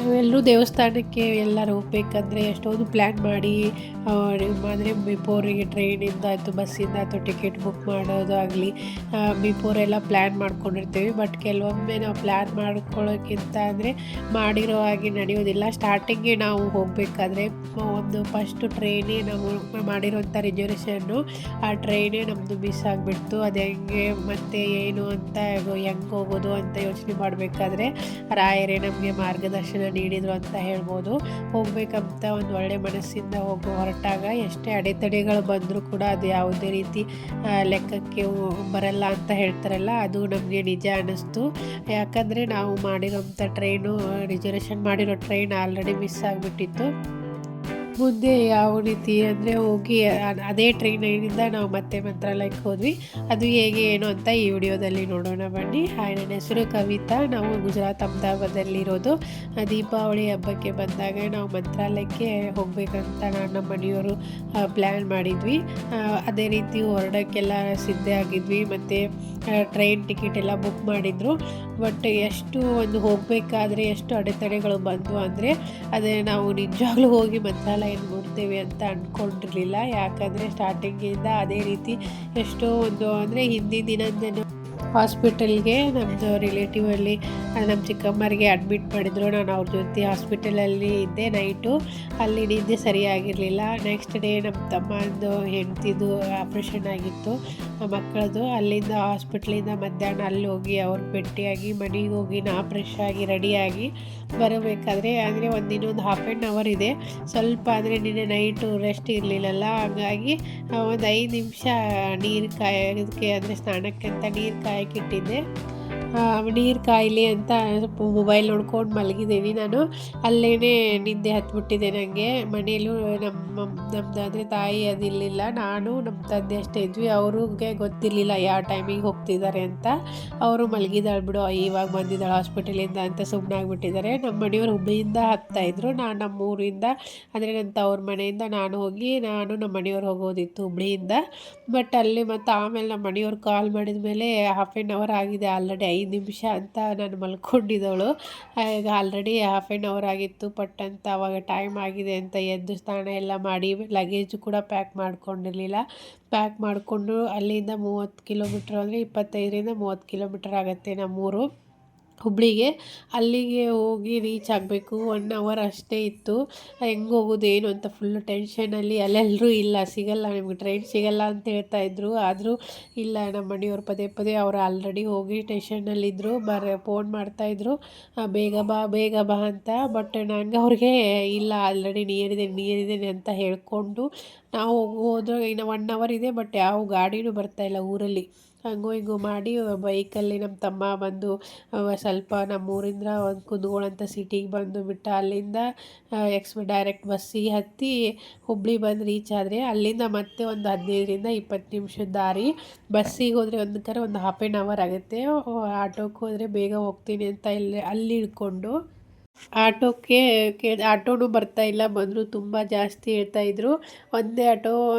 ನಾವೆಲ್ಲರೂ ದೇವಸ್ಥಾನಕ್ಕೆ ಎಲ್ಲರೂ ಹೋಗ್ಬೇಕಂದ್ರೆ ಎಷ್ಟೊಂದು ಪ್ಲ್ಯಾನ್ ಮಾಡಿ ಅಂದರೆ ಬಿಫೋರಿಗೆ ಟ್ರೈನಿಂದ ಆಯಿತು ಬಸ್ಸಿಂದ ಆಯಿತು ಟಿಕೆಟ್ ಬುಕ್ ಮಾಡೋದಾಗಲಿ ಬಿಫೋರೆಲ್ಲ ಪ್ಲ್ಯಾನ್ ಮಾಡ್ಕೊಂಡಿರ್ತೀವಿ. ಬಟ್ ಕೆಲವೊಮ್ಮೆ ನಾವು ಪ್ಲ್ಯಾನ್ ಮಾಡ್ಕೊಳ್ಳೋಕ್ಕಿಂತ ಅಂದರೆ ಮಾಡಿರೋ ಹಾಗೆ ನಡೆಯೋದಿಲ್ಲ. ಸ್ಟಾರ್ಟಿಂಗ್ಗೆ ನಾವು ಹೋಗಬೇಕಾದ್ರೆ ಒಂದು ಫಸ್ಟು ಟ್ರೈನೇ ನಾವು ಮಾಡಿರೋಂಥ ರಿಸರ್ವೇಷನ್ನು ಆ ಟ್ರೈನೇ ನಮ್ಮದು ಮಿಸ್ ಆಗಿಬಿಡ್ತು. ಅದು ಹೆಂಗೆ ಮತ್ತು ಏನು ಅಂತ ಹೆಂಗೆ ಹೋಗೋದು ಅಂತ ಯೋಚನೆ ಮಾಡಬೇಕಾದ್ರೆ ರಾಯರೇ ನಮಗೆ ಮಾರ್ಗದರ್ಶನ ನೀಡಿದರು ಅಂತ ಹೇಳ್ಬೋದು. ಹೋಗ್ಬೇಕಂತ ಒಂದು ಒಳ್ಳೆ ಮನಸ್ಸಿಂದ ಹೊರಟಾಗ ಎಷ್ಟೇ ಅಡೆತಡೆಗಳು ಬಂದರೂ ಕೂಡ ಅದು ಯಾವುದೇ ರೀತಿ ಲೆಕ್ಕಕ್ಕೆ ಬರಲ್ಲ ಅಂತ ಹೇಳ್ತಾರಲ್ಲ, ಅದು ನಮಗೆ ನಿಜ ಅನ್ನಿಸ್ತು. ಯಾಕಂದರೆ ನಾವು ಮಾಡಿರೋಂಥ ಟ್ರೈನು ರಿಸರ್ವೇಷನ್ ಮಾಡಿರೋ ಟ್ರೈನ್ ಆಲ್ರೆಡಿ ಮಿಸ್ ಆಗಿಬಿಟ್ಟಿತ್ತು. ಮುಂದೆ ಯಾವ ರೀತಿ ಅಂದರೆ ಹೋಗಿ ಅದೇ ಟ್ರೈನಿಂದ ನಾವು ಮತ್ತೆ ಮಂತ್ರಾಲಯಕ್ಕೆ ಹೋದ್ವಿ. ಅದು ಹೇಗೆ ಏನು ಅಂತ ಈ ವಿಡಿಯೋದಲ್ಲಿ ನೋಡೋಣ ಬನ್ನಿ. ಹಾಯ್, ನನ್ನ ಹೆಸರು ಕವಿತಾ. ನಾವು ಗುಜರಾತ್ ಅಹಮದಾಬಾದಲ್ಲಿರೋದು. ದೀಪಾವಳಿ ಹಬ್ಬಕ್ಕೆ ಬಂದಾಗ ನಾವು ಮಂತ್ರಾಲಯಕ್ಕೆ ಹೋಗಬೇಕಂತ ನಮ್ಮ ಮನೆಯವರು ಪ್ಲ್ಯಾನ್ ಮಾಡಿದ್ವಿ. ಅದೇ ರೀತಿ ಹೊರಡೋಕ್ಕೆಲ್ಲ ಸಿದ್ಧ ಆಗಿದ್ವಿ. ಮತ್ತು ಟ್ರೈನ್ ಟಿಕೆಟ್ ಎಲ್ಲ ಬುಕ್ ಮಾಡಿದ್ರು. ಬಟ್ ಎಷ್ಟು ಒಂದು ಹೋಗಬೇಕಾದ್ರೆ ಎಷ್ಟು ಅಡೆತಡೆಗಳು ಬಂದವು ಅಂದರೆ ಅದೇ ನಾವು ನಿಜವಾಗ್ಲೂ ಹೋಗಿ ಮಂತ್ರಾಲಯ ನೋಡ್ತೇವೆ ಅಂತ ಅಂದ್ಕೊಂಡಿರಲಿಲ್ಲ. ಯಾಕಂದರೆ ಸ್ಟಾರ್ಟಿಂಗಿಂದ ಅದೇ ರೀತಿ ಎಷ್ಟೋ ಒಂದು ಅಂದರೆ ಹಿಂದಿನ ದಿನದ ಹಾಸ್ಪಿಟಲ್ಗೆ ನಮ್ಮದು ರಿಲೇಟಿವಲ್ಲಿ ನಮ್ಮ ಚಿಕ್ಕಮ್ಮರಿಗೆ ಅಡ್ಮಿಟ್ ಮಾಡಿದ್ರು. ನಾನು ಅವ್ರ ಜೊತೆ ಹಾಸ್ಪಿಟಲಲ್ಲಿ ಇದ್ದೆ ನೈಟು. ಅಲ್ಲಿ ನಿದ್ದೆ ಸರಿಯಾಗಿರಲಿಲ್ಲ. ನೆಕ್ಸ್ಟ್ ಡೇ ನಮ್ಮ ತಮ್ಮಂದು ಹೆಂಡ್ತಿದ್ದು ಆಪ್ರೇಷನ್ ಆಗಿತ್ತು ಮಕ್ಕಳದು. ಅಲ್ಲಿಂದ ಹಾಸ್ಪಿಟ್ಲಿಂದ ಮಧ್ಯಾಹ್ನ ಅಲ್ಲಿ ಹೋಗಿ ಅವ್ರಿಗೆ ಭೇಟಿಯಾಗಿ ಮನೆಗೆ ಹೋಗಿ ನಾ ಫ್ರೆಶ್ ಆಗಿ ರೆಡಿಯಾಗಿ ಬರಬೇಕಾದ್ರೆ ಅಂದರೆ ಇನ್ನೊಂದು ಹಾಫ್ ಆ್ಯನ್ ಅವರ್ ಇದೆ. ಸ್ವಲ್ಪ ಅಂದರೆ ನಿನ್ನೆ ನೈಟು ರೆಸ್ಟ್ ಇರಲಿಲ್ಲಲ್ಲ, ಹಾಗಾಗಿ ಒಂದು 5 ನಿಮಿಷ ನೀರು ಕಾಯೋದಕ್ಕೆ ಅಂದರೆ ಸ್ನಾನಕ್ಕೆ ಅಂತ ನೀರು ಕಾಯಕ್ಕಿಟ್ಟಿದ್ದೆ. ನೀರು ಕಾಯಲಿ ಅಂತ ಸ್ವಲ್ಪ ಮೊಬೈಲ್ ನೋಡ್ಕೊಂಡು ಮಲಗಿದ್ದೀನಿ ನಾನು. ಅಲ್ಲೇ ನಿದ್ದೆ ಹತ್ಬಿಟ್ಟಿದೆ ನನಗೆ. ಮನೆಯಲ್ಲೂ ನಮ್ಮದು ಅಂದರೆ ತಾಯಿ ಅದಿರಲಿಲ್ಲ, ನಾನು ನಮ್ಮ ತಂದೆ ಅಷ್ಟೇ ಇದ್ವಿ. ಅವ್ರಿಗೆ ಗೊತ್ತಿರಲಿಲ್ಲ ಯಾವ ಟೈಮಿಗೆ ಹೋಗ್ತಿದ್ದಾರೆ ಅಂತ. ಅವರು ಮಲಗಿದಾಳು ಬಿಡು, ಇವಾಗ ಬಂದಿದ್ದಾಳೆ ಹಾಸ್ಪಿಟಲಿಂದ ಅಂತ ಸುಮ್ಮನೆ ಆಗಿಬಿಟ್ಟಿದ್ದಾರೆ. ನಮ್ಮ ಮನೆಯವರು ಹುಬ್ಳಿಯಿಂದ ಹತ್ತಾಯಿದ್ರು. ನಾನು ನಮ್ಮ ಊರಿಂದ ಅಂದರೆ ನನ್ನ ತವ್ರ ಮನೆಯಿಂದ ನಾನು ನಮ್ಮ ಮನೆಯವ್ರು ಹೋಗೋದಿತ್ತು ಹುಬ್ಳಿಯಿಂದ. ಬಟ್ ಅಲ್ಲಿ ಮತ್ತು ಆಮೇಲೆ ನಮ್ಮ ಮನೆಯವ್ರು ಕಾಲ್ ಮಾಡಿದ ಮೇಲೆ ಹಾಫ್ ಆ್ಯನ್ ಅವರ್ ಆಗಿದೆ ಆಲ್ರೆಡಿ, 5 ನಿಮಿಷ ಅಂತ ನಾನು ಮಲ್ಕೊಂಡಿದ್ದವಳು. ಈಗ ಆಲ್ರೆಡಿ ಹಾಫ್ ಆ್ಯನ್ ಅವರ್ ಆಗಿತ್ತು. ಪಟ್ ಅಂತ ಅವಾಗ ಟೈಮ್ ಆಗಿದೆ ಅಂತ ಎದ್ದು ಸ್ನಾನ ಎಲ್ಲ ಮಾಡಿ ಲಗೇಜು ಕೂಡ ಪ್ಯಾಕ್ ಮಾಡ್ಕೊಂಡಿರಲಿಲ್ಲ. ಪ್ಯಾಕ್ ಮಾಡಿಕೊಂಡು ಅಲ್ಲಿಂದ 30 ಕಿಲೋಮೀಟ್ರ್ ಅಂದರೆ 25ರಿಂದ 30 ಕಿಲೋಮೀಟ್ರ್ ಆಗುತ್ತೆ ನಮ್ಮೂರು ಹುಬ್ಳಿಗೆ. ಅಲ್ಲಿಗೆ ಹೋಗಿ ರೀಚ್ ಆಗಬೇಕು. 1 ಅವರ್ ಅಷ್ಟೇ ಇತ್ತು. ಹೆಂಗೆ ಹೋಗೋದು ಏನು ಅಂತ ಫುಲ್ಲು ಟೆನ್ಷನಲ್ಲಿ. ಅಲ್ಲೆಲ್ಲರೂ ಇಲ್ಲ, ಸಿಗಲ್ಲ ನಿಮ್ಗೆ ಟ್ರೈನ್ ಸಿಗಲ್ಲ ಅಂತ ಹೇಳ್ತಾಯಿದ್ರು. ಆದರೂ ಇಲ್ಲ, ನಮ್ಮ ಮನೆಯವ್ರು ಪದೇ ಪದೇ ಅವರು ಆಲ್ರೆಡಿ ಹೋಗಿ ಸ್ಟೇಷನ್ನಲ್ಲಿದ್ದರು. ಫೋನ್ ಮಾಡ್ತಾಯಿದ್ರು ಬೇಗ ಬಾ ಅಂತ. ಬಟ್ ನನಗೆ ಅವ್ರಿಗೆ ಇಲ್ಲ, ಆಲ್ರೆಡಿ ನೀರಿದೆ ಅಂತ ಹೇಳ್ಕೊಂಡು ನಾವು ಹೋದ್ರೆ ಇನ್ನು 1 ಅವರ್ ಇದೆ. ಬಟ್ ಯಾವ ಗಾಡಿನೂ ಬರ್ತಾಯಿಲ್ಲ ಊರಲ್ಲಿ. ಹಂಗೋ ಹಿಂಗೋ ಮಾಡಿ ಬೈಕಲ್ಲಿ ನಮ್ಮ ತಮ್ಮ ಬಂದು ಸ್ವಲ್ಪ ನಮ್ಮೂರಿಂದ ಒಂದು ಕುಂದಗೋಳ ಸಿಟಿಗೆ ಬಂದು ಬಿಟ್ಟ. ಅಲ್ಲಿಂದ ಡೈರೆಕ್ಟ್ ಬಸ್ಸಿಗೆ ಹತ್ತಿ ಹುಬ್ಳಿ ಬಂದು ರೀಚ್ ಆದರೆ ಅಲ್ಲಿಂದ ಮತ್ತೆ ಒಂದು 15ರಿಂದ 20 ನಿಮಿಷದ ದಾರಿ. ಬಸ್ಸಿಗೆ ಹೋದರೆ ಒಂದು ಹಾಫ್ ಆ್ಯನ್ ಅವರ್ ಆಗುತ್ತೆ. ಆಟೋಕ್ಕೆ ಹೋದರೆ ಬೇಗ ಹೋಗ್ತೀನಿ ಅಂತ ಅಲ್ಲಿ ಇಳ್ಕೊಂಡು ಆಟೋಕ್ಕೆ ಆಟೋನೂ ಬರ್ತಾಯಿಲ್ಲ. ಬಂದರೂ ತುಂಬ ಜಾಸ್ತಿ ಹೇಳ್ತಾಯಿದ್ರು. ಒಂದೇ ಆಟೋ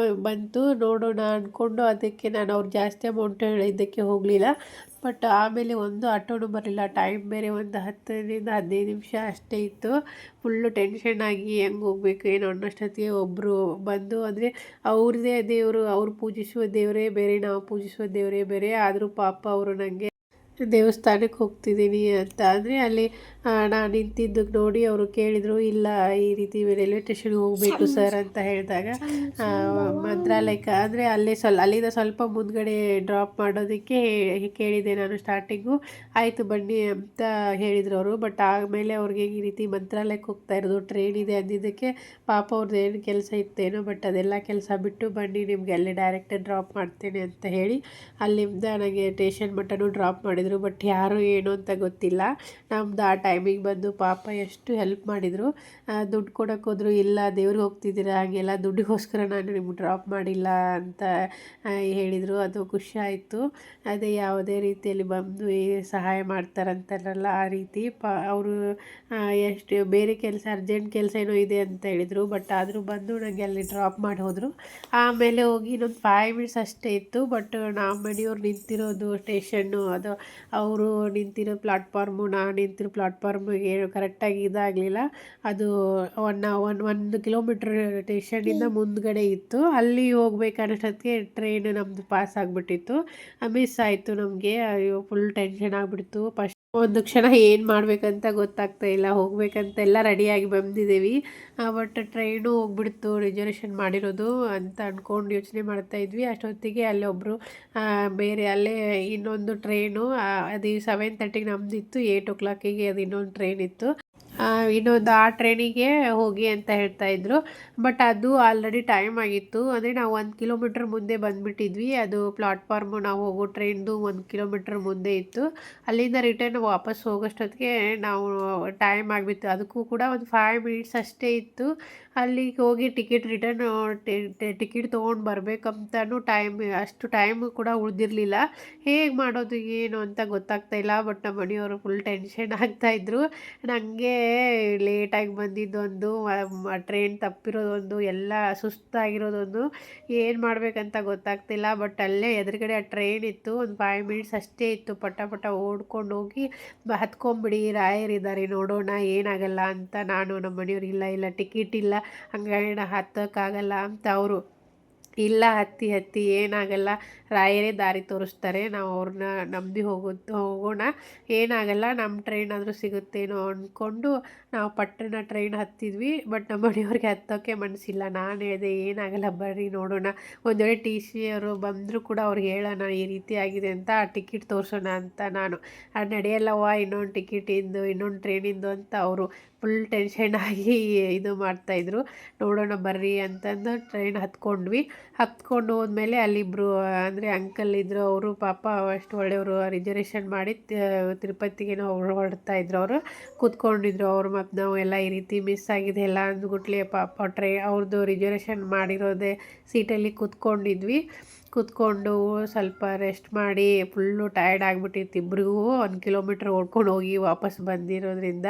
ಬಂತು, ನೋಡೋಣ ಅಂದ್ಕೊಂಡು ಅದಕ್ಕೆ ನಾನು ಅವ್ರು ಜಾಸ್ತಿ ಅಮೌಂಟ್ ಹೇಳಿದ್ದಕ್ಕೆ ಹೋಗಲಿಲ್ಲ. ಬಟ್ ಆಮೇಲೆ ಒಂದು ಆಟೋನೂ ಬರಲಿಲ್ಲ. ಟೈಮ್ ಬೇರೆ ಒಂದು 10ರಿಂದ 15 ನಿಮಿಷ ಅಷ್ಟೇ ಇತ್ತು. ಫುಲ್ಲು ಟೆನ್ಷನ್ ಆಗಿ ಹೆಂಗೆ ಹೋಗ್ಬೇಕು ಏನೋ ಅನ್ನೋಷ್ಟೊತ್ತಿಗೆ ಒಬ್ಬರು ಬಂದು ಅಂದರೆ ಅವ್ರದ್ದೇ ದೇವರು, ಅವ್ರು ಪೂಜಿಸುವ ದೇವರೇ ಬೇರೆ, ನಾವು ಪೂಜಿಸುವ ದೇವರೇ ಬೇರೆ. ಆದರೂ ಪಾಪ ಅವರು ನನಗೆ ದೇವಸ್ಥಾನಕ್ಕೆ ಹೋಗ್ತಿದ್ದೀನಿ ಅಂತ ಅಂದರೆ ಅಲ್ಲಿ ನಾನು ನಿಂತಿದ್ದಕ್ಕೆ ನೋಡಿ ಅವರು ಕೇಳಿದರು, ಇಲ್ಲ ಈ ರೀತಿ ರೈಲ್ವೆ ಸ್ಟೇಷನ್ಗೆ ಹೋಗಬೇಕು ಸರ್ ಅಂತ ಹೇಳಿದಾಗ ಮಂತ್ರಾಲಯಕ್ಕೆ ಅಂದರೆ ಅಲ್ಲಿಂದ ಸ್ವಲ್ಪ ಮುಂದ್ಗಡೆ ಡ್ರಾಪ್ ಮಾಡೋದಕ್ಕೆ ಕೇಳಿದೆ ನಾನು ಸ್ಟಾರ್ಟಿಂಗು. ಆಯಿತು ಬನ್ನಿ ಅಂತ ಹೇಳಿದರು ಅವರು. ಬಟ್ ಆಮೇಲೆ ಅವ್ರಿಗೆ ಈ ರೀತಿ ಮಂತ್ರಾಲಯಕ್ಕೆ ಹೋಗ್ತಾ ಇರೋದು ಟ್ರೈನ್ ಇದೆ ಅಂದಿದ್ದಕ್ಕೆ ಪಾಪ ಅವ್ರದ್ದು ಏನು ಕೆಲಸ ಇತ್ತೇನೋ, ಬಟ್ ಅದೆಲ್ಲ ಕೆಲಸ ಬಿಟ್ಟು ಬನ್ನಿ ನಿಮಗೆ ಅಲ್ಲೇ ಡೈರೆಕ್ಟ್ ಡ್ರಾಪ್ ಮಾಡ್ತೇನೆ ಅಂತ ಹೇಳಿ ಅಲ್ಲಿಂದ ನನಗೆ ಸ್ಟೇಷನ್ ಮಟ್ಟನೂ ಡ್ರಾಪ್ ಮಾಡಿದರು. ಬಟ್ ಯಾರು ಏನು ಅಂತ ಗೊತ್ತಿಲ್ಲ. ನಮ್ದು ಆ ಟೈಮಿಗೆ ಬಂದು ಪಾಪ ಎಷ್ಟು ಹೆಲ್ಪ್ ಮಾಡಿದರು. ದುಡ್ಡು ಕೊಡೋಕೆ ಹೋದ್ರು, ಇಲ್ಲ ದೇವ್ರಿಗೆ ಹೋಗ್ತಿದ್ದೀರಾ ಹಾಗೆಲ್ಲ ದುಡ್ಡಿಗೋಸ್ಕರ ನಾನು ನಿಮ್ಗೆ ಡ್ರಾಪ್ ಮಾಡಿಲ್ಲ ಅಂತ ಹೇಳಿದರು. ಅದು ಖುಷಿ ಆಯಿತು. ಅದೇ ಯಾವುದೇ ರೀತಿಯಲ್ಲಿ ಬಂದು ಸಹಾಯ ಮಾಡ್ತಾರಂತಾರಲ್ಲ ಆ ರೀತಿ ಅವರು ಎಷ್ಟು ಬೇರೆ ಕೆಲಸ ಅರ್ಜೆಂಟ್ ಕೆಲಸ ಏನೋ ಇದೆ ಅಂತ ಹೇಳಿದರು. ಬಟ್ ಆದರೂ ಬಂದು ನನಗೆ ಅಲ್ಲಿ ಡ್ರಾಪ್ ಮಾಡಿ ಹೋದರು. ಆಮೇಲೆ ಹೋಗಿ ಇನ್ನೊಂದು 5 ಮಿನಿಟ್ಸ್ ಅಷ್ಟೇ ಇತ್ತು. ಬಟ್ ನಮ್ಮ ಮನೆಯವ್ರು ನಿಂತಿರೋದು ಸ್ಟೇಷನ್ನು ಅದು ಅವರು ನಿಂತಿರೋ ಪ್ಲಾಟ್ಫಾರ್ಮು ನಾನು ನಿಂತಿರೋ ಪ್ಲಾಟ್ಫಾರ್ಮಿಗೆ ಕರೆಕ್ಟಾಗಿ ಇದಾಗಲಿಲ್ಲ. ಅದು 1 ಕಿಲೋಮೀಟ್ರ್ ಸ್ಟೇಷನಿಂದ ಮುಂದ್ಗಡೆ ಇತ್ತು. ಅಲ್ಲಿ ಹೋಗ್ಬೇಕನ್ನೋಷ್ಟೊತ್ತಿಗೆ ಟ್ರೈನ್ ನಮ್ಮದು ಪಾಸ್ ಆಗಿಬಿಟ್ಟಿತ್ತು. ಮಿಸ್ ಆಯಿತು ನಮಗೆ. ಅಯ್ಯೋ ಫುಲ್ ಟೆನ್ಷನ್ ಆಗಿಬಿಡ್ತು. ಒಂದು ಕ್ಷಣ ಏನು ಮಾಡಬೇಕಂತ ಗೊತ್ತಾಗ್ತಾ ಇಲ್ಲ. ಹೋಗ್ಬೇಕಂತ ಎಲ್ಲ ರೆಡಿಯಾಗಿ ಬಂದಿದ್ದೀವಿ, ಬಟ್ ಟ್ರೈನು ಹೋಗ್ಬಿಡ್ತು ರಿಸರ್ವೇಷನ್ ಮಾಡಿರೋದು ಅಂತ ಅಂದ್ಕೊಂಡು ಯೋಚನೆ ಮಾಡ್ತಾಯಿದ್ವಿ. ಅಷ್ಟೊತ್ತಿಗೆ ಅಲ್ಲಿ ಒಬ್ಬರು ಬೇರೆ ಅಲ್ಲೇ ಇನ್ನೊಂದು ಟ್ರೈನು ಅದು 7:30ಗೆ ನಮ್ಮದಿತ್ತು, 8 o'clock ಅದು ಇನ್ನೊಂದು ಟ್ರೈನ್ ಇತ್ತು. ಇನ್ನೊಂದು ಆ ಟ್ರೈನಿಗೆ ಹೋಗಿ ಅಂತ ಹೇಳ್ತಾಯಿದ್ರು. ಬಟ್ ಅದು ಆಲ್ರೆಡಿ ಟೈಮ್ ಆಗಿತ್ತು. ಅಂದರೆ ನಾವು 1 ಕಿಲೋಮೀಟ್ರ್ ಮುಂದೆ ಬಂದುಬಿಟ್ಟಿದ್ವಿ. ಅದು ಪ್ಲಾಟ್ಫಾರ್ಮು ನಾವು ಹೋಗೋ ಟ್ರೈನ್ದು 1 ಕಿಲೋಮೀಟ್ರ್ ಮುಂದೆ ಇತ್ತು. ಅಲ್ಲಿಂದ ರಿಟರ್ನ್ ವಾಪಸ್ ಹೋಗೋಷ್ಟೊತ್ತಿಗೆ ನಾವು ಟೈಮ್ ಆಗಿಬಿತ್ತು. ಅದಕ್ಕೂ ಕೂಡ ಒಂದು 5 ಮಿನಿಟ್ಸ್ ಅಷ್ಟೇ ಇತ್ತು. ಅಲ್ಲಿಗೆ ಹೋಗಿ ರಿಟರ್ನ್ ಟಿಕೆಟ್ ತೊಗೊಂಡು ಬರಬೇಕಂತನೂ ಅಷ್ಟು ಟೈಮು ಕೂಡ ಉಳಿದಿರಲಿಲ್ಲ. ಹೇಗೆ ಮಾಡೋದು ಏನು ಅಂತ ಗೊತ್ತಾಗ್ತಾ ಇಲ್ಲ. ಬಟ್ ನಮ್ಮ ಮನೆಯವರು ಫುಲ್ ಟೆನ್ಷನ್ ಆಗ್ತಾಯಿದ್ರು. ನನಗೆ ಲೇಟಾಗಿ ಬಂದಿದ್ದೊಂದು, ಟ್ರೈನ್ ತಪ್ಪಿರೋದೊಂದು, ಎಲ್ಲ ಸುಸ್ತಾಗಿರೋದೊಂದು, ಏನು ಮಾಡಬೇಕಂತ ಗೊತ್ತಾಗ್ತಿಲ್ಲ. ಬಟ್ ಅಲ್ಲೇ ಎದುರುಗಡೆ ಆ ಟ್ರೈನ್ ಇತ್ತು. ಒಂದು 5 ಮಿನಿಟ್ಸ್ ಅಷ್ಟೇ ಇತ್ತು. ಪಟ ಪಟ ಓಡ್ಕೊಂಡು ಹೋಗಿ ಹತ್ಕೊಂಬಿಡಿ, ರಾಯರಿದ್ದಾರೆ ನೋಡೋಣ ಏನಾಗಲ್ಲ ಅಂತ. ನಾನು ನಮ್ಮ ಮನೆಯವ್ರು ಇಲ್ಲ ಇಲ್ಲ ಟಿಕೆಟ್ ಇಲ್ಲ, ಹಂಗಾಗಿ ಹತ್ತೋಕ್ಕಾಗಲ್ಲ ಅಂತ. ಅವರು ಇಲ್ಲ ಹತ್ತಿ ಏನಾಗಲ್ಲ, ರಾಯರೇ ದಾರಿ ತೋರಿಸ್ತಾರೆ, ನಾವು ಅವ್ರನ್ನ ನಂಬಿ ಹೋಗೋಣ, ಏನಾಗಲ್ಲ, ನಮ್ಮ ಟ್ರೈನ್ ಆದರೂ ಸಿಗುತ್ತೇನೋ ಅಂದ್ಕೊಂಡು ನಾವು ಪಟ್ಟಣ ಟ್ರೈನ್ ಹತ್ತಿದ್ವಿ. ಬಟ್ ನಮ್ಮ ಮನೆಯವ್ರಿಗೆ ಹತ್ತೋಕ್ಕೆ ಮನಸ್ಸಿಲ್ಲ. ನಾನು ಹೇಳಿದೆ ಏನಾಗಲ್ಲ ಬರ್ರಿ ನೋಡೋಣ, ಒಂದು ವೇಳೆ ಟಿ ಸಿ ಅವರು ಬಂದರೂ ಕೂಡ ಅವ್ರಿಗೆ ಹೇಳೋಣ ಈ ರೀತಿ ಆಗಿದೆ ಅಂತ, ಆ ಟಿಕೆಟ್ ತೋರಿಸೋಣ ಅಂತ. ನಾನು ಅದು ನಡೆಯಲ್ಲವ್ವ, ಇನ್ನೊಂದು ಟಿಕೆಟಿಂದು ಇನ್ನೊಂದು ಟ್ರೈನಿಂದು ಅಂತ ಅವರು ಫುಲ್ ಟೆನ್ಷನ್ ಆಗಿ ಇದು ಮಾಡ್ತಾಯಿದ್ರು. ನೋಡೋಣ ಬರ್ರಿ ಅಂತಂದು ಟ್ರೈನ್ ಹತ್ಕೊಂಡು ಹೋದ್ಮೇಲೆ ಅಲ್ಲಿಬ್ಬರು ಅಂದರೆ ಅಂಕಲ್ ಇದ್ದರು. ಅವರು ಪಾಪ ಅಷ್ಟು ಒಳ್ಳೆಯವರು, ರಿಸರ್ವೇಷನ್ ಮಾಡಿ ತಿರುಪತಿಗೇನೋ ಹೊರಡ್ತಾ ಇದ್ರು. ಅವರು ಕೂತ್ಕೊಂಡಿದ್ರು. ಅವರು ಮತ್ತು ನಾವು ಎಲ್ಲ ಈ ರೀತಿ ಮಿಸ್ ಆಗಿದೆ ಎಲ್ಲ ಅಂದ್ಬಿಟ್ಲೆ ಪಾಪ ಅವ್ರದ್ದು ರಿಸರ್ವೇಷನ್ ಮಾಡಿರೋದೇ ಸೀಟಲ್ಲಿ ಕೂತ್ಕೊಂಡು ಸ್ವಲ್ಪ ರೆಸ್ಟ್ ಮಾಡಿ ಫುಲ್ಲು ಟಯರ್ಡ್ ಆಗಿಬಿಟ್ಟಿತ್ತು ಇಬ್ರಿಗೂ. 1 ಕಿಲೋಮೀಟ್ರ್ ಓಡ್ಕೊಂಡು ಹೋಗಿ ವಾಪಸ್ ಬಂದಿರೋದ್ರಿಂದ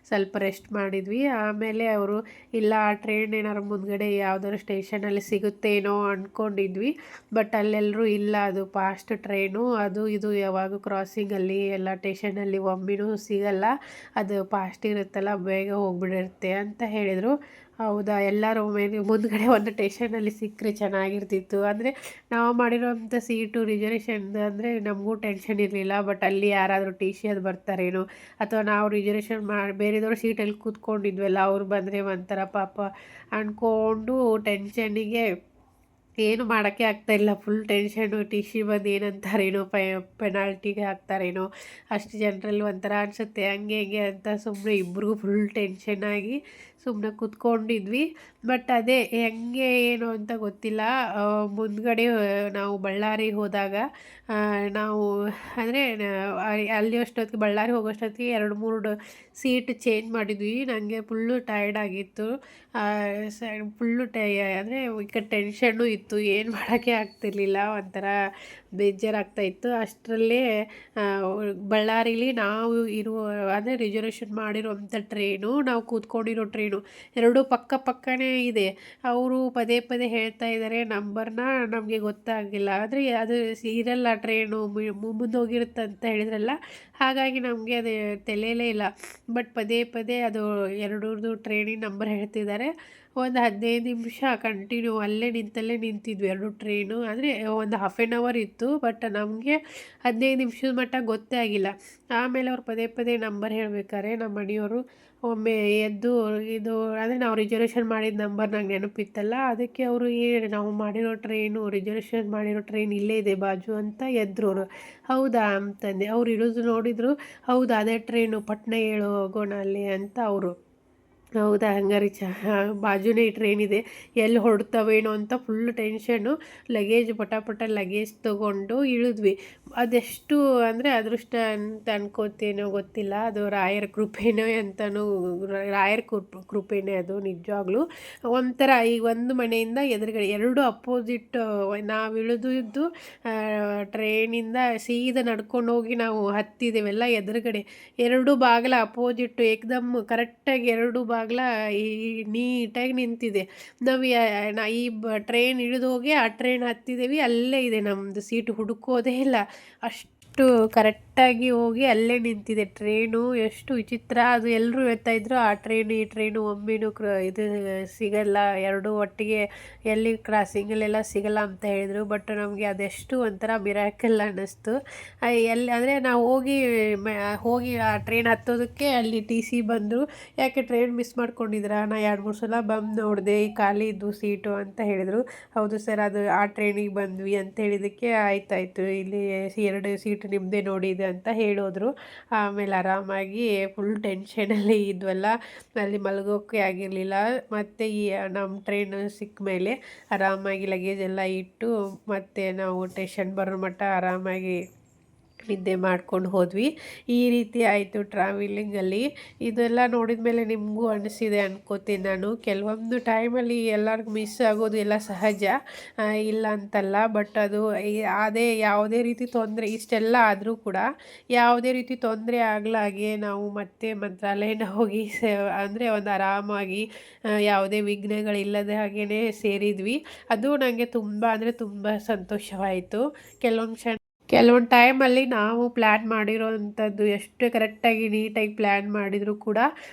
ಸ್ವಲ್ಪ ರೆಸ್ಟ್ ಮಾಡಿದ್ವಿ. ಆಮೇಲೆ ಅವರು ಇಲ್ಲ ಆ ಟ್ರೈನ್ ಏನಾದ್ರು ಮುಂದ್ಗಡೆ ಯಾವುದಾದ್ರು ಸ್ಟೇಷನಲ್ಲಿ ಸಿಗುತ್ತೇನೋ ಅಂದ್ಕೊಂಡಿದ್ವಿ. ಬಟ್ ಅಲ್ಲೆಲ್ಲರೂ ಇಲ್ಲ, ಅದು ಫಾಸ್ಟ್ ಟ್ರೈನು, ಅದು ಇದು ಯಾವಾಗ ಕ್ರಾಸಿಂಗಲ್ಲಿ ಎಲ್ಲ ಸ್ಟೇಷನಲ್ಲಿ ಒಮ್ಮೆನೂ ಸಿಗಲ್ಲ, ಅದು ಫಾಸ್ಟ್ ಇರುತ್ತಲ್ಲ, ಬೇಗ ಹೋಗ್ಬಿಡಿರುತ್ತೆ ಅಂತ ಹೇಳಿದರು. ಹೌದಾ, ಎಲ್ಲರೂ ಮುಂದ್ಗಡೆ ಒಂದು ಸ್ಟೇಷನಲ್ಲಿ ಸಿಕ್ಕರೆ ಚೆನ್ನಾಗಿರ್ತಿತ್ತು. ಅಂದರೆ ನಾವು ಮಾಡಿರೋಂಥ ಸೀಟು ರಿಸರ್ವೇಷನ್ ಅಂದರೆ ನಮಗೂ ಟೆನ್ಷನ್ ಇರಲಿಲ್ಲ. ಬಟ್ ಅಲ್ಲಿ ಯಾರಾದರೂ ಟಿ ಸಿ ಅದು ಬರ್ತಾರೇನೋ, ಅಥವಾ ನಾವು ರಿಸರ್ವೇಷನ್ ಬೇರೆದವ್ರ ಸೀಟಲ್ಲಿ ಕೂತ್ಕೊಂಡಿದ್ವಲ್ಲ, ಅವ್ರು ಬಂದರೆ ಒಂಥರ ಪಾಪ ಅಂದ್ಕೊಂಡು ಟೆನ್ಷನ್ನಿಗೆ ಏನು ಮಾಡೋಕ್ಕೆ ಆಗ್ತಾಯಿಲ್ಲ. Full tension. ಟಿ ಸಿ ಬಂದು ಏನಂತಾರೇನೋ, ಪೆನಾಲ್ಟಿಗೆ ಹಾಕ್ತಾರೇನೋ, ಅಷ್ಟು ಜನರಲ್ಲಿ ಒಂಥರ ಅನಿಸುತ್ತೆ, ಹಂಗೆ ಹಿಂಗೆ ಅಂತ ಸುಮ್ಮನೆ ಇಬ್ಬರಿಗೂ ಫುಲ್ ಟೆನ್ಷನ್ನಾಗಿ ಸುಮ್ಮನೆ ಕೂತ್ಕೊಂಡಿದ್ವಿ. ಬಟ್ ಅದೇ ಹೆಂಗೆ ಏನು ಅಂತ ಗೊತ್ತಿಲ್ಲ. ಮುಂದ್ಗಡೆ ನಾವು ಬಳ್ಳಾರಿ ಹೋದಾಗ ನಾವು ಅಂದರೆ ಅಲ್ಲಿ ಅಷ್ಟೊತ್ತಿಗೆ ಬಳ್ಳಾರಿ ಹೋಗೋಷ್ಟೊತ್ತಿಗೆ 2-3 ಸೀಟ್ ಚೇಂಜ್ ಮಾಡಿದ್ವಿ. ನನಗೆ ಫುಲ್ಲು ಟಯರ್ಡ್ ಆಗಿತ್ತು. ಫುಲ್ಲು ಅಂದರೆ ಈಗ ಟೆನ್ಷನ್ನು ಇತ್ತು, ಏನು ಮಾಡೋಕ್ಕೆ ಆಗ್ತಿರ್ಲಿಲ್ಲ, ಒಂಥರ ಬೇಜಾರಾಗ್ತಾಯಿತ್ತು. ಅಷ್ಟರಲ್ಲೇ ಬಳ್ಳಾರಿಲಿ ನಾವು ಅಂದರೆ ರಿಸರ್ವೇಷನ್ ಮಾಡಿರೋಂಥ ಟ್ರೈನು, ನಾವು ಕೂತ್ಕೊಂಡಿರೋ ಟ್ರೈನು ಎರಡೂ ಪಕ್ಕನೇ ಇದೆ. ಅವರು ಪದೇ ಪದೇ ಹೇಳ್ತಾ ಇದ್ದಾರೆ ನಂಬರ್ನ, ನಮಗೆ ಗೊತ್ತಾಗಿಲ್ಲ. ಆದರೆ ಅದು ಇರಲ್ಲ ಟ್ರೈನು, ಮುಂದೋಗಿರುತ್ತೆ ಅಂತ ಹೇಳಿದ್ರಲ್ಲ, ಹಾಗಾಗಿ ನಮಗೆ ಅದು ತಲೆಯಲ್ಲೇ ಇಲ್ಲ. ಬಟ್ ಪದೇ ಅದು ಎರಡೂರ್ದು ಟ್ರೈನಿನ ನಂಬರ್ ಹೇಳ್ತಿದ್ದಾರೆ. ಒಂದು 15 ನಿಮಿಷ ಕಂಟಿನ್ಯೂ ಅಲ್ಲೇ ನಿಂತಿದ್ವಿ 2 ಟ್ರೈನು. ಅಂದರೆ ಒಂದು 1/2 hour ಇತ್ತು. ಬಟ್ ನಮಗೆ 15 ನಿಮಿಷದ ಮಟ್ಟ ಗೊತ್ತೇ ಆಗಿಲ್ಲ. ಆಮೇಲೆ ಅವ್ರು ಪದೇ ನಂಬರ್ ಹೇಳ್ಬೇಕಾದ್ರೆ ನಮ್ಮ ಮನೆಯವರು ಒಮ್ಮೆ ಎದ್ದು ಇದು ಅಂದರೆ ನಾವು ರಿಸರ್ವೇಷನ್ ಮಾಡಿದ ನಂಬರ್ ನಂಗೆ ನೆನಪಿತ್ತಲ್ಲ, ಅದಕ್ಕೆ ಅವರು ನಾವು ಮಾಡಿರೋ ಟ್ರೈನು, ರಿಸರ್ವೇಷನ್ ಮಾಡಿರೋ ಟ್ರೈನ್ ಇಲ್ಲೇ ಇದೆ ಬಾಜು ಅಂತ ಎದ್ರು ಅವರು. ಹೌದಾ ಅಂತಂದೆ. ಅವ್ರು ಇಳಿದು ನೋಡಿದರು, ಹೌದಾ ಅದೇ ಟ್ರೈನು, ಪಟ್ನ ಹೇಳು ಹೋಗೋಣ ಅಲ್ಲಿ ಅಂತ ಅವರು. ಹೌದಾ, ಹಂಗಾರೆ ಬಾಜುನೇ ಟ್ರೈನ್ ಇದೆ, ಎಲ್ಲಿ ಹೊರಡ್ತವೇನೋ ಅಂತ ಫುಲ್ ಟೆನ್ಷನ್ನು. ಲಗೇಜ್ ಪಟ ಲಗೇಜ್ ತೊಗೊಂಡು ಇಳಿದ್ವಿ. ಅದೆಷ್ಟು ಅಂದರೆ ಅದೃಷ್ಟ ಅಂತ ಅನ್ಕೋತೇನೋ ಗೊತ್ತಿಲ್ಲ, ಅದು ರಾಯರ ಕೃಪೆನೋ ಅಂತಲೂ, ರಾಯರ ಕೃಪೆನೇ ಅದು ನಿಜವಾಗ್ಲೂ. ಒಂಥರ ಈಗ ಒಂದು ಮನೆಯಿಂದ ಎದುರುಗಡೆ 2 ಅಪೋಸಿಟ್, ನಾವು ಇಳಿದಿದ್ದು ಟ್ರೈನಿಂದ ಸೀದಾ ನಡ್ಕೊಂಡು ಹೋಗಿ ನಾವು ಹತ್ತಿದ್ದೇವೆಲ್ಲ, ಎದುರುಗಡೆ 2 ಬಾಗಿಲ ಅಪೋಸಿಟ್ಟು ಏಕ್ದಮ್ ಕರೆಕ್ಟಾಗಿ 2 ಬಾಗಿಲ ನೀಟಾಗಿ ನಿಂತಿದೆ. ನಾವು ಈ ಟ್ರೈನ್ ಇಳಿದೋಗಿ ಆ ಟ್ರೈನ್ ಹತ್ತಿದ್ದೀವಿ, ಅಲ್ಲೇ ಇದೆ ನಮ್ಮದು ಸೀಟು, ಹುಡುಕೋದೇ ಇಲ್ಲ, ಅಷ್ಟು ಕರೆಕ್ಟಾಗಿ ಕರೆಕ್ಟಾಗಿ ಹೋಗಿ ಅಲ್ಲೇ ನಿಂತಿದೆ ಟ್ರೈನು. ಎಷ್ಟು ವಿಚಿತ್ರ ಅದು. ಎಲ್ಲರೂ ಹೇಳ್ತಾಯಿದ್ರು ಆ ಟ್ರೈನು ಈ ಟ್ರೈನು ಒಮ್ಮೆನೂ ಇದು ಸಿಗಲ್ಲ, ಎರಡೂ ಒಟ್ಟಿಗೆ ಎಲ್ಲಿ ಕ್ರಾಸಿಂಗಲ್ಲೆಲ್ಲ ಸಿಗಲ್ಲ ಅಂತ ಹೇಳಿದರು. ಬಟ್ ನಮಗೆ ಅದೆಷ್ಟು ಒಂಥರ ಮಿರಾಕಲ್ ಅನ್ನಿಸ್ತು. ಎಲ್ಲಿ ಅಂದರೆ ನಾವು ಹೋಗಿ ಆ ಟ್ರೈನ್ ಹತ್ತೋದಕ್ಕೆ ಅಲ್ಲಿ ಟಿ ಸಿ ಬಂದರು. ಯಾಕೆ ಟ್ರೈನ್ ಮಿಸ್ ಮಾಡ್ಕೊಂಡಿದ್ದೀರಾ? ನಾ 2-3 ಸಲ ಬಂದು ನೋಡಿದೆ, ಈ ಖಾಲಿ ಇದ್ದು ಸೀಟು ಅಂತ ಹೇಳಿದರು. ಹೌದು ಸರ್, ಅದು ಆ ಟ್ರೈನಿಗೆ ಬಂದ್ವಿ ಅಂತ ಹೇಳಿದ್ದಕ್ಕೆ ಆಯ್ತಾಯಿತು, ಇಲ್ಲಿ 2 ಸೀಟ್ ನಿಮ್ಮದೇ ನೋಡಿದೆ ಅಂತ ಹೇಳೋದ್ರು. ಆಮೇಲೆ ಆರಾಮಾಗಿ ಫುಲ್ ಟೆನ್ಷನಲ್ಲಿ ಇದ್ವಲ್ಲ, ಅಲ್ಲಿ ಮಲಗೋಕ್ಕೆ ಆಗಿರಲಿಲ್ಲ. ಮತ್ತು ಈ ನಮ್ಮ ಟ್ರೈನ್ ಸಿಕ್ಕ ಮೇಲೆ ಆರಾಮಾಗಿ ಲಗೇಜ್ ಎಲ್ಲ ಇಟ್ಟು ಮತ್ತು ನಾವು ಸ್ಟೇಷನ್ ಬರೋ ಮಟ್ಟ ಆರಾಮಾಗಿ ನಿದ್ದೆ ಮಾಡ್ಕೊಂಡು ಹೋದ್ವಿ. ಈ ರೀತಿ ಆಯಿತು ಟ್ರಾವೆಲಿಂಗಲ್ಲಿ. ಇದೆಲ್ಲ ನೋಡಿದ ಮೇಲೆ ನಿಮಗೂ ಅನಿಸಿದೆ ಅನ್ಕೋತೀನಿ ನಾನು. ಕೆಲವೊಂದು ಟೈಮಲ್ಲಿ ಎಲ್ಲರಿಗೂ ಮಿಸ್ ಆಗೋದು ಎಲ್ಲ ಸಹಜ, ಇಲ್ಲ ಅಂತಲ್ಲ. ಬಟ್ ಅದು ಅದೇ ಯಾವುದೇ ರೀತಿ ತೊಂದರೆ ಇಷ್ಟೆಲ್ಲ ಆದರೂ ಕೂಡ ಯಾವುದೇ ರೀತಿ ತೊಂದರೆ ಆಗಲಾಗೆ ನಾವು ಮತ್ತೆ ಮಂತ್ರಾಲಯನ ಹೋಗಿ ಅಂದರೆ ಒಂದು ಆರಾಮಾಗಿ ಯಾವುದೇ ವಿಘ್ನಗಳಿಲ್ಲದೆ ಹಾಗೇ ಸೇರಿದ್ವಿ. ಅದು ನನಗೆ ತುಂಬ ಅಂದರೆ ತುಂಬ ಸಂತೋಷವಾಯಿತು. ಕೆಲವೊಂದು ಟೈಮಲ್ಲಿ ನಾವು ಪ್ಲ್ಯಾನ್ ಮಾಡಿರೋವಂಥದ್ದು ಎಷ್ಟೇ ಕರೆಕ್ಟಾಗಿ ನೀಟಾಗಿ ಪ್ಲ್ಯಾನ್ ಮಾಡಿದರೂ ಕೂಡ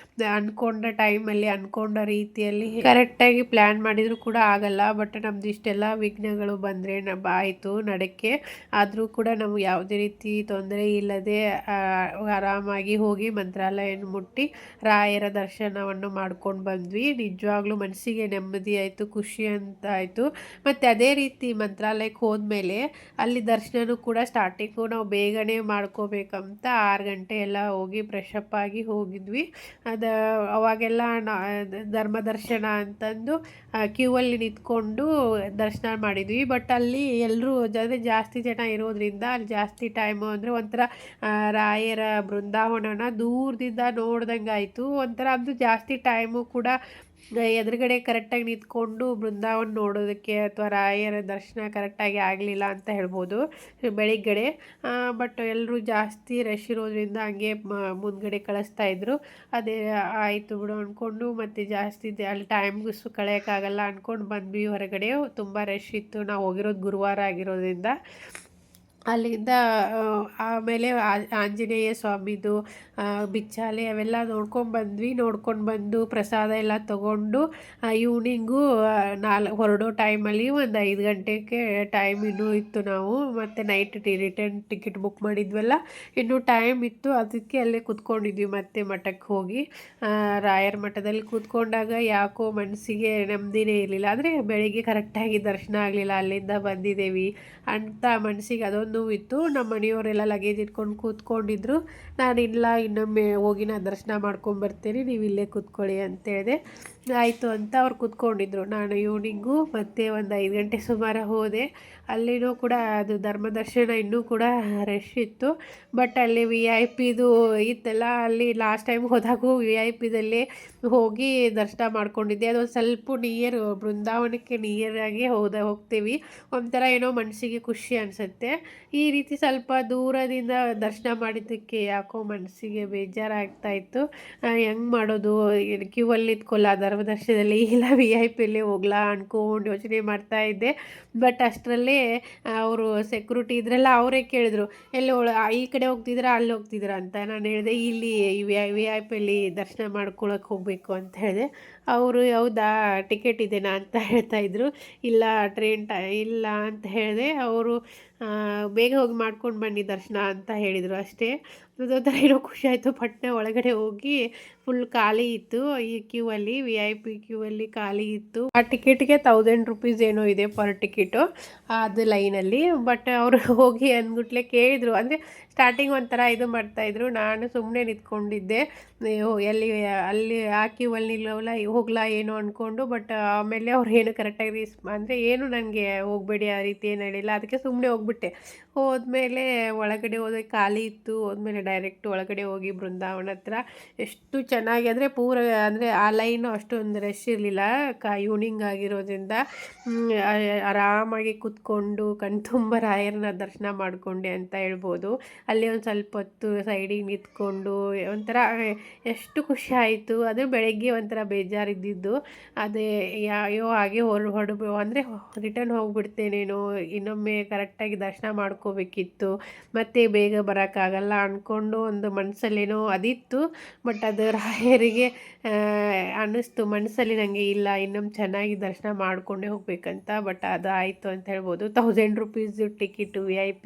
ಅಂದ್ಕೊಂಡ ಟೈಮಲ್ಲಿ ಅಂದ್ಕೊಂಡ ರೀತಿಯಲ್ಲಿ ಕರೆಕ್ಟಾಗಿ ಪ್ಲ್ಯಾನ್ ಮಾಡಿದರೂ ಕೂಡ ಆಗಲ್ಲ. ಬಟ್ ನಮ್ದು ಇಷ್ಟೆಲ್ಲ ವಿಘ್ನಗಳು ಬಂದರೆ ಆಯಿತು ನಡಕ್ಕೆ. ಆದರೂ ಕೂಡ ನಾವು ಯಾವುದೇ ರೀತಿ ತೊಂದರೆ ಇಲ್ಲದೆ ಆರಾಮಾಗಿ ಹೋಗಿ ಮಂತ್ರಾಲಯನ ಮುಟ್ಟಿ ರಾಯರ ದರ್ಶನವನ್ನು ಮಾಡ್ಕೊಂಡು ಬಂದ್ವಿ. ನಿಜವಾಗ್ಲೂ ಮನಸ್ಸಿಗೆ ನೆಮ್ಮದಿ ಆಯಿತು, ಖುಷಿ ಅಂತ ಆಯಿತು. ಮತ್ತು ಅದೇ ರೀತಿ ಮಂತ್ರಾಲಯಕ್ಕೆ ಹೋದ್ಮೇಲೆ ಅಲ್ಲಿ ದರ್ಶನನೂ ಕೂಡ ಸ್ಟಾರ್ಟಿಂಗು ನಾವು ಬೇಗನೆ ಮಾಡ್ಕೋಬೇಕಂತ 6 ಗಂಟೆ ಎಲ್ಲ ಹೋಗಿ ಫ್ರೆಶಪ್ ಆಗಿ ಹೋಗಿದ್ವಿ. ಅವಾಗೆಲ್ಲ ಧರ್ಮ ದರ್ಶನ ಅಂತಂದು ಕ್ಯೂವಲ್ಲಿ ನಿಂತ್ಕೊಂಡು ದರ್ಶನ ಮಾಡಿದ್ವಿ. ಬಟ್ ಅಲ್ಲಿ ಎಲ್ಲರೂ ಜಾಸ್ತಿ ಜನ ಇರೋದ್ರಿಂದ ಅಲ್ಲಿ ಜಾಸ್ತಿ ಟೈಮು ಅಂದರೆ ಒಂಥರ ರಾಯರ ಬೃಂದಾವನನ ದೂರದಿಂದ ನೋಡ್ದಂಗೆ ಆಯಿತು. ಒಂಥರ ಅದು ಜಾಸ್ತಿ ಟೈಮು ಕೂಡ ಎದುರುಗಡೆ ಕರೆಕ್ಟಾಗಿ ನಿಂತ್ಕೊಂಡು ಬೃಂದಾವನ ನೋಡೋದಕ್ಕೆ ಅಥವಾ ರಾಯರ ದರ್ಶನ ಕರೆಕ್ಟಾಗಿ ಆಗಲಿಲ್ಲ ಅಂತ ಹೇಳ್ಬೋದು ಬೆಳಿಗ್ಗೆ. ಬಟ್ ಎಲ್ಲರೂ ಜಾಸ್ತಿ ರಶ್ ಇರೋದ್ರಿಂದ ಹಂಗೆ ಮುಂದ್ಗಡೆ ಕಳಿಸ್ತಾಯಿದ್ರು. ಅದೇ ಆಯಿತು ಬಿಡು ಅಂದ್ಕೊಂಡು ಮತ್ತು ಜಾಸ್ತಿ ಅಲ್ಲಿ ಟೈಮ್ಗೂ ಕಳೆಯೋಕ್ಕಾಗಲ್ಲ ಅಂದ್ಕೊಂಡು ಬಂದ್ವಿ ಹೊರಗಡೆ. ತುಂಬ ರಶ್ ಇತ್ತು, ನಾವು ಹೋಗಿರೋದು ಗುರುವಾರ ಆಗಿರೋದ್ರಿಂದ. ಅಲ್ಲಿಂದ ಆಮೇಲೆ ಆಂಜನೇಯ ಸ್ವಾಮಿದು ಬಿಚ್ಚಾಲೆ ಅವೆಲ್ಲ ನೋಡ್ಕೊಂಡು ಬಂದು ಪ್ರಸಾದ ಎಲ್ಲ ತೊಗೊಂಡು ಈವ್ನಿಂಗು ಹೊರಡೋ ಟೈಮಲ್ಲಿ ಒಂದು 5 ಗಂಟೆಗೆ ಟೈಮ್ ಇನ್ನೂ ಇತ್ತು. ನಾವು ಮತ್ತು ನೈಟ್ ರಿಟರ್ನ್ ಟಿಕೆಟ್ ಬುಕ್ ಮಾಡಿದ್ವಲ್ಲ, ಇನ್ನೂ ಟೈಮ್ ಇತ್ತು. ಅದಕ್ಕೆ ಅಲ್ಲೇ ಕೂತ್ಕೊಂಡಿದ್ವಿ ಮತ್ತೆ ಮಠಕ್ಕೆ ಹೋಗಿ. ರಾಯರ ಮಠದಲ್ಲಿ ಕೂತ್ಕೊಂಡಾಗ ಯಾಕೋ ಮನಸ್ಸಿಗೆ ನೆಮ್ಮದಿನೇ ಇರಲಿಲ್ಲ. ಅಂದರೆ ಬೆಳಿಗ್ಗೆ ಕರೆಕ್ಟಾಗಿ ದರ್ಶನ ಆಗಲಿಲ್ಲ, ಅಲ್ಲಿಂದ ಬಂದಿದ್ದೇವೆ ಅಂತ ಮನಸ್ಸಿಗೆ ಅದೊಂದು ಇತ್ತು. ನಮ್ಮ ಮನೆಯವರೆಲ್ಲ ಲಗೇಜ್ ಇಟ್ಕೊಂಡು ಕೂತ್ಕೊಂಡಿದ್ರು. ನಾನಿಲ್ಲ, ಇನ್ನೊಮ್ಮೆ ಹೋಗಿ ನಾನು ದರ್ಶನ ಮಾಡ್ಕೊಂಬರ್ತೀನಿ, ನೀವು ಇಲ್ಲೇ ಕೂತ್ಕೊಳ್ಳಿ ಅಂತೇಳಿದೆ. ಆಯಿತು ಅಂತ ಅವ್ರು ಕೂತ್ಕೊಂಡಿದ್ರು. ನಾನು ಈವ್ನಿಂಗು ಮತ್ತೆ ಒಂದು 5 ಗಂಟೆ ಸುಮಾರು ಹೋದೆ. ಅಲ್ಲಿನೂ ಕೂಡ ಅದು ಧರ್ಮ ದರ್ಶನ ಇನ್ನೂ ಕೂಡ ರಶ್ ಇತ್ತು. ಬಟ್ ಅಲ್ಲಿ VIP ಇತ್ತಲ್ಲ, ಅಲ್ಲಿ ಲಾಸ್ಟ್ ಟೈಮ್ ಹೋದಾಗೂ VIP ಹೋಗಿ ದರ್ಶನ ಮಾಡ್ಕೊಂಡಿದ್ದೆ. ಅದೊಂದು ಸ್ವಲ್ಪ ಬೃಂದಾವನಕ್ಕೆ ನಿಯರಾಗಿ ಹೋಗ್ತೀವಿ. ಒಂಥರ ಏನೋ ಮನಸ್ಸಿಗೆ ಖುಷಿ ಅನಿಸುತ್ತೆ. ಈ ರೀತಿ ಸ್ವಲ್ಪ ದೂರದಿಂದ ದರ್ಶನ ಮಾಡಿದ್ದಕ್ಕೆ ಯಾಕೋ ಮನಸ್ಸಿಗೆ ಬೇಜಾರಾಗ್ತಾಯಿತ್ತು. ಹೆಂಗೆ ಮಾಡೋದು, ಕ್ಯೂವಲ್ಲಿ ನಿಂತ್ಕೊಳ್ಳ ಧರ್ಮದರ್ಶನದಲ್ಲಿ, ಇಲ್ಲ VIP ಹೋಗ್ಲಾ ಅಂದ್ಕೊಂಡು ಯೋಚನೆ ಮಾಡ್ತಾಯಿದ್ದೆ. ಬಟ್ ಅಷ್ಟರಲ್ಲೇ ಅವರು ಸೆಕ್ಯೂರಿಟಿ ಇದ್ರಲ್ಲ, ಅವರೇ ಕೇಳಿದ್ರು, ಎಲ್ಲಿ ಈ ಕಡೆ ಹೋಗ್ತಿದ್ದೀರಾ ಅಲ್ಲಿ ಹೋಗ್ತಿದ್ದೀರಾ ಅಂತ. ನಾನು ಹೇಳಿದೆ, ಇಲ್ಲಿ VIP ದರ್ಶನ ಮಾಡ್ಕೊಳಕ್ಕೆ ಹೋಗಬೇಕು ಅಂತ ಹೇಳಿದೆ. ಅವರು ಹೌದಾ, ಟಿಕೆಟ್ ಇದೆನಾ ಅಂತ ಹೇಳ್ತಾಯಿದ್ರು. ಇಲ್ಲ ಇಲ್ಲ ಅಂತ ಹೇಳಿದೆ. ಅವರು ಬೇಗ ಹೋಗಿ ಮಾಡ್ಕೊಂಡು ಬನ್ನಿ ದರ್ಶನ ಅಂತ ಹೇಳಿದರು ಅಷ್ಟೇ. ಅದೊಂಥರ ಏನೋ ಖುಷಿ ಆಯಿತು. ಪಟ್ಟಣ ಒಳಗಡೆ ಹೋಗಿ ಫುಲ್ ಖಾಲಿ ಇತ್ತು. ಈ ಕ್ಯೂವಲ್ಲಿ VIP ಕ್ಯೂವಲ್ಲಿ ಖಾಲಿ ಇತ್ತು. ಆ ಟಿಕೆಟ್ಗೆ 1000 ರೂಪೀಸ್ ಏನೋ ಇದೆ ಪರ್ ಟಿಕೆಟು ಅದು ಲೈನಲ್ಲಿ. ಬಟ್ ಅವರು ಹೋಗಿ ಅಂದ್ಬಿಟ್ಲೆ ಕೇಳಿದರು. ಅಂದರೆ ಸ್ಟಾರ್ಟಿಂಗ್ ಒಂಥರ ಇದು ಮಾಡ್ತಾಯಿದ್ರು. ನಾನು ಸುಮ್ಮನೆ ನಿಂತ್ಕೊಂಡಿದ್ದೆ, ಅಲ್ಲಿ ಆ ಕ್ಯೂವಲ್ಲಿ ಹೋಗ್ಲಾ ಏನೋ ಅಂದ್ಕೊಂಡು. ಬಟ್ ಆಮೇಲೆ ಅವ್ರು ಏನು ಕರೆಕ್ಟಾಗಿ ಅಂದರೆ ಏನು ನನಗೆ ಹೋಗಬೇಡಿ ಆ ರೀತಿ ಏನು ಹೇಳಿಲ್ಲ. ಅದಕ್ಕೆ ಸುಮ್ಮನೆ ಹೋಗ್ಬಿಟ್ಟೆ. ಹೋದ್ಮೇಲೆ ಒಳಗಡೆ ಹೋದರೆ ಖಾಲಿ ಇತ್ತು. ಹೋದ್ಮೇಲೆ ಡೈರೆಕ್ಟ್ ಒಳಗಡೆ ಹೋಗಿ ಬೃಂದಾವನ ಹತ್ರ ಎಷ್ಟು ಚೆನ್ನಾಗಿ ಅಂದರೆ ಅಂದರೆ ಆ ಲೈನು ಅಷ್ಟೊಂದು ರಶ್ ಇರಲಿಲ್ಲ. ಈವ್ನಿಂಗ್ ಆಗಿರೋದ್ರಿಂದ ಆರಾಮಾಗಿ ಕೂತ್ಕೊಂಡು ಕಣ್ತುಂಬ ರಾಯರನ್ನ ದರ್ಶನ ಮಾಡಿಕೊಂಡೆ ಅಂತ ಹೇಳ್ಬೋದು. ಅಲ್ಲಿ ಒಂದು ಸ್ವಲ್ಪ ಹೊತ್ತು ಸೈಡಿಗೆ ನಿಂತ್ಕೊಂಡು ಒಂಥರ ಎಷ್ಟು ಖುಷಿ ಆಯಿತು. ಅದು ಬೆಳಗ್ಗೆ ಒಂಥರ ಬೇಜಾರಿದ್ದಿದ್ದು, ಅದೇ ಅಯ್ಯೋ ಹಾಗೆ ಅಂದರೆ ರಿಟರ್ನ್ ಹೋಗ್ಬಿಡ್ತೇನೇನೋ, ಇನ್ನೊಮ್ಮೆ ಕರೆಕ್ಟಾಗಿ ದರ್ಶನ ಮಾಡ್ಕೋಬೇಕಿತ್ತು, ಮತ್ತೆ ಬೇಗ ಬರೋಕ್ಕಾಗಲ್ಲ ಅಂದ್ಕೊಂಡು ಒಂದು ಮನಸ್ಸಲ್ಲೇನೋ ಅದಿತ್ತು. ಬಟ್ ಅದು ರಾಯರಿಗೆ ಅನ್ನಿಸ್ತು ಮನಸ್ಸಲ್ಲಿ ನನಗೆ, ಇಲ್ಲ ಇನ್ನೊಮ್ಮೆ ಚೆನ್ನಾಗಿ ದರ್ಶನ ಮಾಡಿಕೊಂಡೇ ಹೋಗ್ಬೇಕಂತ. ಬಟ್ ಅದು ಆಯಿತು ಅಂತ ಹೇಳ್ಬೋದು. 1000 ರುಪೀಸ್ ಟಿಕೆಟು VIP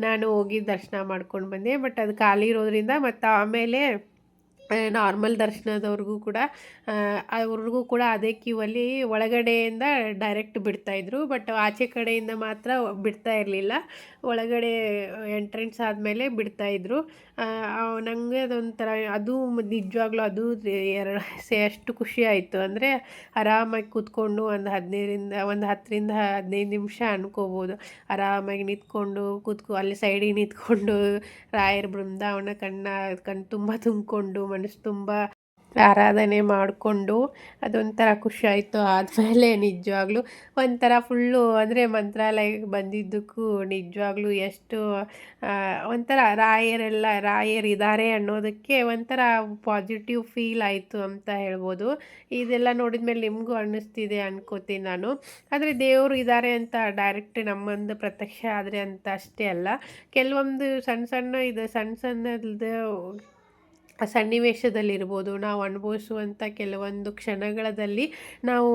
ನಾನು ಹೋಗಿ ದರ್ಶನ ಮಾಡ್ಕೊಂಡು ಬಂದೆ. ಬಟ್ ಅದು ಖಾಲಿ ಇರೋದ್ರಿಂದ ಮತ್ತು ಆಮೇಲೆ ನಾರ್ಮಲ್ ದರ್ಶನದವ್ರಿಗೂ ಕೂಡ ಅವ್ರಿಗೂ ಕೂಡ ಅದೇ ಕ್ಯೂವಲ್ಲಿ ಒಳಗಡೆಯಿಂದ ಡೈರೆಕ್ಟ್ ಬಿಡ್ತಾಯಿದ್ರು. ಬಟ್ ಆಚೆ ಕಡೆಯಿಂದ ಮಾತ್ರ ಬಿಡ್ತಾ ಇರಲಿಲ್ಲ. ಒಳಗಡೆ ಎಂಟ್ರೆನ್ಸ್ ಆದಮೇಲೆ ಬಿಡ್ತಾಯಿದ್ರು. ನನಗೆ ಅದೊಂಥರ ಅದು ನಿಜವಾಗ್ಲೂ ಅದು ಅಷ್ಟು ಖುಷಿ ಆಯಿತು. ಅಂದರೆ ಆರಾಮಾಗಿ ಕೂತ್ಕೊಂಡು ಒಂದು 10ರಿಂದ 15 ನಿಮಿಷ ಅನ್ಕೋಬೋದು. ಆರಾಮಾಗಿ ನಿಂತ್ಕೊಂಡು ಅಲ್ಲಿ ಸೈಡಿಗೆ ನಿಂತ್ಕೊಂಡು ರಾಯರ ಬೃಂದಾವನ ಕಣ್ಣು ತುಂಬ ತುಂಬಿಕೊಂಡು ಮನಸ್ಸು ತುಂಬ ಆರಾಧನೆ ಮಾಡಿಕೊಂಡು ಅದೊಂಥರ ಖುಷಿ ಆಯಿತು. ಆದಮೇಲೆ ನಿಜವಾಗ್ಲೂ ಒಂಥರ ಫುಲ್ಲು ಅಂದರೆ ಮಂತ್ರಾಲಯಕ್ಕೆ ಬಂದಿದ್ದಕ್ಕೂ ನಿಜವಾಗ್ಲೂ ಎಷ್ಟು ಒಂಥರ ರಾಯರಿದ್ದಾರೆ ಅನ್ನೋದಕ್ಕೆ ಒಂಥರ ಪಾಸಿಟಿವ್ ಫೀಲ್ ಆಯಿತು ಅಂತ ಹೇಳ್ಬೋದು. ಇದೆಲ್ಲ ನೋಡಿದ ಮೇಲೆ ನಿಮಗೂ ಅನ್ನಿಸ್ತಿದೆ ಅನ್ಕೋತೀನಿ ನಾನು. ಆದರೆ ದೇವರು ಇದ್ದಾರೆ ಅಂತ ಡೈರೆಕ್ಟ್ ನಮ್ಮೊಂದು ಪ್ರತ್ಯಕ್ಷ ಆದರೆ ಅಂತ ಅಷ್ಟೇ ಅಲ್ಲ, ಕೆಲವೊಂದು ಸಣ್ಣದು ಸನ್ನಿವೇಶದಲ್ಲಿರ್ಬೋದು, ನಾವು ಅನುಭವಿಸುವಂಥ ಕೆಲವೊಂದು ಕ್ಷಣಗಳಲ್ಲಿ ನಾವು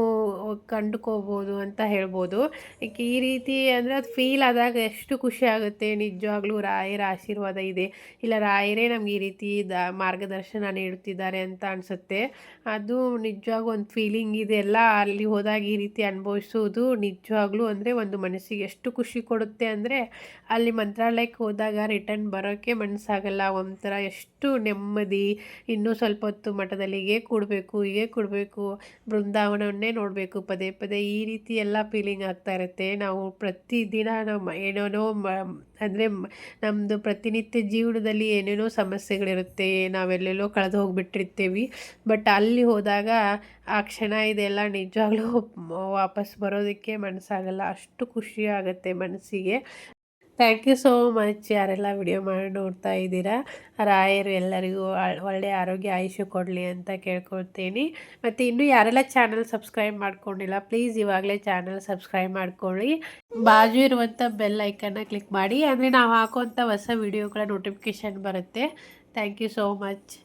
ಕಂಡುಕೋಬೋದು ಅಂತ ಹೇಳ್ಬೋದು. ಈ ರೀತಿ ಅಂದರೆ ಅದು ಫೀಲ್ ಆದಾಗ ಎಷ್ಟು ಖುಷಿ ಆಗುತ್ತೆ. ನಿಜವಾಗ್ಲೂ ರಾಯರ ಆಶೀರ್ವಾದ ಇದೆ, ಇಲ್ಲ ರಾಯರೇ ನಮ್ಗೆ ಈ ರೀತಿ ಮಾರ್ಗದರ್ಶನ ನೀಡುತ್ತಿದ್ದಾರೆ ಅಂತ ಅನಿಸುತ್ತೆ. ಅದು ನಿಜವಾಗೂ ಒಂದು ಫೀಲಿಂಗ್ ಇದೆ. ಎಲ್ಲ ಅಲ್ಲಿ ಹೋದಾಗ ಈ ರೀತಿ ಅನುಭವಿಸೋದು ನಿಜವಾಗ್ಲೂ ಅಂದರೆ ಒಂದು ಮನಸ್ಸಿಗೆ ಎಷ್ಟು ಖುಷಿ ಕೊಡುತ್ತೆ ಅಂದರೆ, ಅಲ್ಲಿ ಮಂತ್ರಾಲಯಕ್ಕೆ ಹೋದಾಗ ರಿಟರ್ನ್ ಬರೋಕ್ಕೆ ಮನಸ್ಸಾಗಲ್ಲ. ಒಂಥರ ಎಷ್ಟು ನೆಮ್ಮದಿ, ಇನ್ನೂ ಸ್ವಲ್ಪ ಹೊತ್ತು ಮಠದಲ್ಲಿ ಹೀಗೆ ಕೂಡಬೇಕು, ಬೃಂದಾವನವನ್ನೇ ನೋಡಬೇಕು ಪದೇ ಪದೇ, ಈ ರೀತಿ ಎಲ್ಲ ಫೀಲಿಂಗ್ ಆಗ್ತಾ ಇರುತ್ತೆ. ನಾವು ಪ್ರತಿದಿನ ನಾವು ಏನೇನೋ ಅಂದರೆ ನಮ್ಮದು ಪ್ರತಿನಿತ್ಯ ಜೀವನದಲ್ಲಿ ಏನೇನೋ ಸಮಸ್ಯೆಗಳಿರುತ್ತೆ, ನಾವೆಲ್ಲೆಲ್ಲೋ ಕಳೆದು ಹೋಗಿಬಿಟ್ಟಿರ್ತೀವಿ. ಬಟ್ ಅಲ್ಲಿ ಹೋದಾಗ ಆ ಕ್ಷಣ ಇದೆಲ್ಲ ನಿಜವಾಗ್ಲೂ ವಾಪಸ್ ಬರೋದಕ್ಕೆ ಮನಸ್ಸಾಗಲ್ಲ, ಅಷ್ಟು ಖುಷಿ ಆಗುತ್ತೆ ಮನಸ್ಸಿಗೆ. ಥ್ಯಾಂಕ್ ಯು ಸೋ ಮಚ್ ಯಾರೆಲ್ಲ ವಿಡಿಯೋ ಮಾಡಿ ನೋಡ್ತಾ ಇದ್ದೀರಾ. ರಾಯರು ಎಲ್ಲರಿಗೂ ಒಳ್ಳೆಯ ಆರೋಗ್ಯ ಆಯುಷ್ಯ ಕೊಡಲಿ ಅಂತ ಕೇಳ್ಕೊಳ್ತೀನಿ. ಮತ್ತು ಇನ್ನೂ ಯಾರೆಲ್ಲ ಚಾನಲ್ ಸಬ್ಸ್ಕ್ರೈಬ್ ಮಾಡ್ಕೊಂಡಿಲ್ಲ, ಪ್ಲೀಸ್ ಇವಾಗಲೇ ಚಾನಲ್ ಸಬ್ಸ್ಕ್ರೈಬ್ ಮಾಡ್ಕೊಳ್ಳಿ. ಬಾಜು ಇರುವಂಥ ಬೆಲ್ ಐಕನ್ನ ಕ್ಲಿಕ್ ಮಾಡಿ, ಅಂದರೆ ನಾವು ಹಾಕುವಂಥ ಹೊಸ ವಿಡಿಯೋಗಳ ನೋಟಿಫಿಕೇಷನ್ ಬರುತ್ತೆ. Thank you so much.